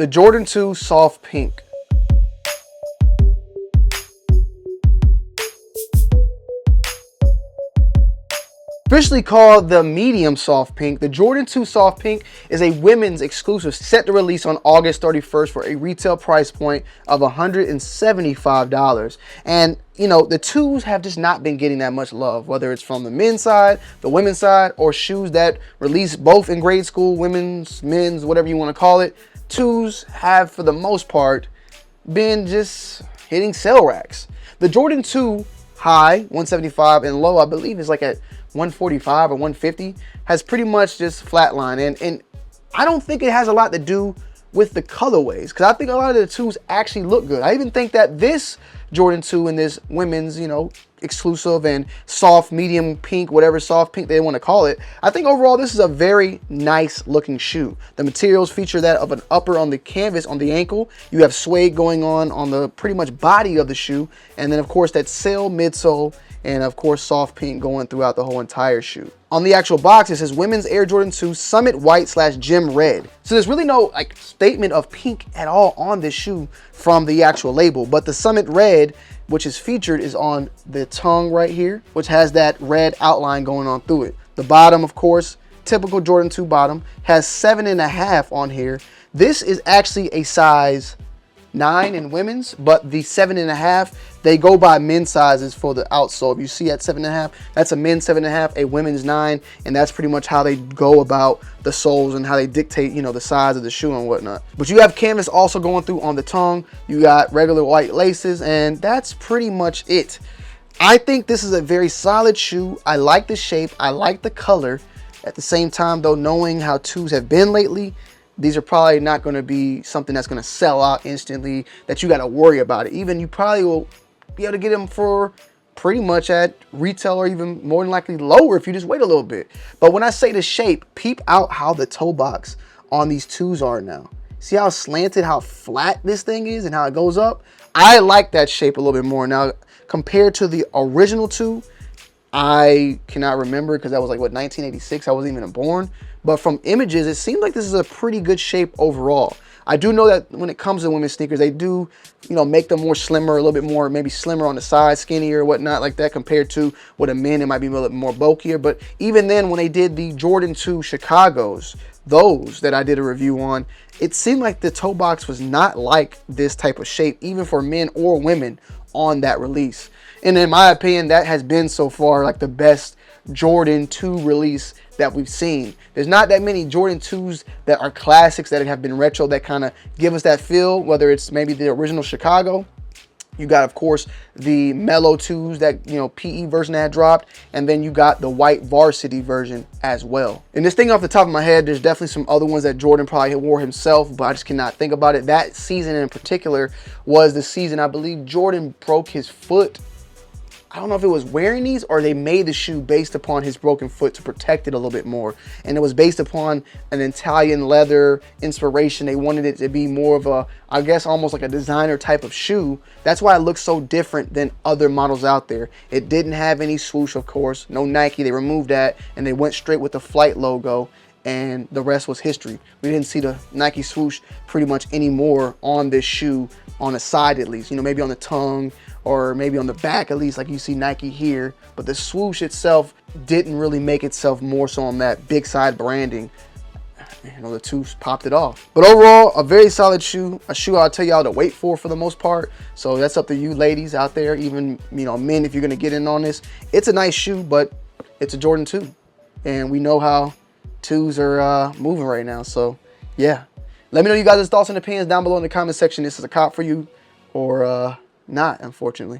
The Jordan 2 Soft Pink. Officially called the medium soft pink, the Jordan 2 soft pink is a women's exclusive set to release on August 31st for a retail price point of $175. And you know, the twos have just not been getting that much love, whether it's from the men's side, the women's side, or shoes that release both in grade school, women's, men's, whatever you want to call it. Twos have, for the most part, been just hitting sale racks. The Jordan 2 high, 175, and low, I believe, is like at 145 or 150, has pretty much just flatline. And I don't think it has a lot to do with the colorways, because I think a lot of the twos actually look good. I even think that this Jordan 2 and this women's, you know, exclusive and soft, medium pink, whatever soft pink they want to call it, I think overall this is a very nice looking shoe. The materials feature that of an upper on the canvas on the ankle. You have suede going on the pretty much body of the shoe, and then of course that sail midsole, and of course soft pink going throughout the whole entire shoe. On the actual box, it says Women's Air Jordan 2 Summit White / Gem Red. So there's really no like statement of pink at all on this shoe from the actual label, but the Summit Red, which is featured, is on the tongue right here, which has that red outline going on through it. The bottom, of course, typical Jordan 2 bottom, has 7.5 on here. This is actually a size 9 in women's, but the 7.5, they go by men's sizes for the outsole. If you see at 7.5, that's a men's 7.5, a women's 9, and that's pretty much how they go about the soles and how they dictate, you know, the size of the shoe and whatnot. But you have canvas also going through on the tongue. You got regular white laces, and that's pretty much it. I think this is a very solid shoe. I like the shape. I like the color. At the same time, though, knowing how twos have been lately, these are probably not going to be something that's going to sell out instantly, that you got to worry about it. Even you probably will be able to get them for pretty much at retail, or even more than likely lower if you just wait a little bit. But when I say the shape, peep out how the toe box on these twos are now. See how slanted, how flat this thing is and how it goes up? I like that shape a little bit more. Now, compared to the original two, I cannot remember because that was like, what, 1986? I wasn't even born. But from images, it seems like this is a pretty good shape overall. I do know that when it comes to women's sneakers, they do, you know, make them more slimmer, a little bit more, maybe slimmer on the side, skinnier, whatnot like that, compared to what a men, it might be a little bit more bulkier. But even then, when they did the Jordan 2 Chicago's, those that I did a review on, it seemed like the toe box was not like this type of shape, even for men or women on that release. And in my opinion, that has been so far like the best Jordan 2 release that we've seen. There's not that many Jordan 2s that are classics that have been retro that kind of give us that feel, whether it's maybe the original Chicago. You got, of course, the Mellow 2s that, you know, PE version that had dropped, and then you got the white varsity version as well. And this thing off the top of my head, there's definitely some other ones that Jordan probably wore himself, but I just cannot think about it. That season in particular was the season I believe Jordan broke his foot. I don't know if it was wearing these or they made the shoe based upon his broken foot to protect it a little bit more. And it was based upon an Italian leather inspiration. They wanted it to be more of a, I guess, almost like a designer type of shoe. That's why it looks so different than other models out there. It didn't have any swoosh, of course, no Nike. They removed that and they went straight with the Flight logo, and the rest was history. We didn't see the Nike swoosh pretty much anymore on this shoe, on the side at least, you know, maybe on the tongue or maybe on the back at least, like you see Nike here. But the swoosh itself didn't really make itself more so on that big side branding. You know, the twos popped it off. But overall, a very solid shoe, a shoe I'll tell y'all to wait for the most part. So that's up to you ladies out there, even, you know, men, if you're gonna get in on this. It's a nice shoe, but it's a Jordan 2. And we know how twos are moving right now. So yeah, let me know you guys' thoughts and opinions down below in the comment section. This is a cop for you or not, unfortunately.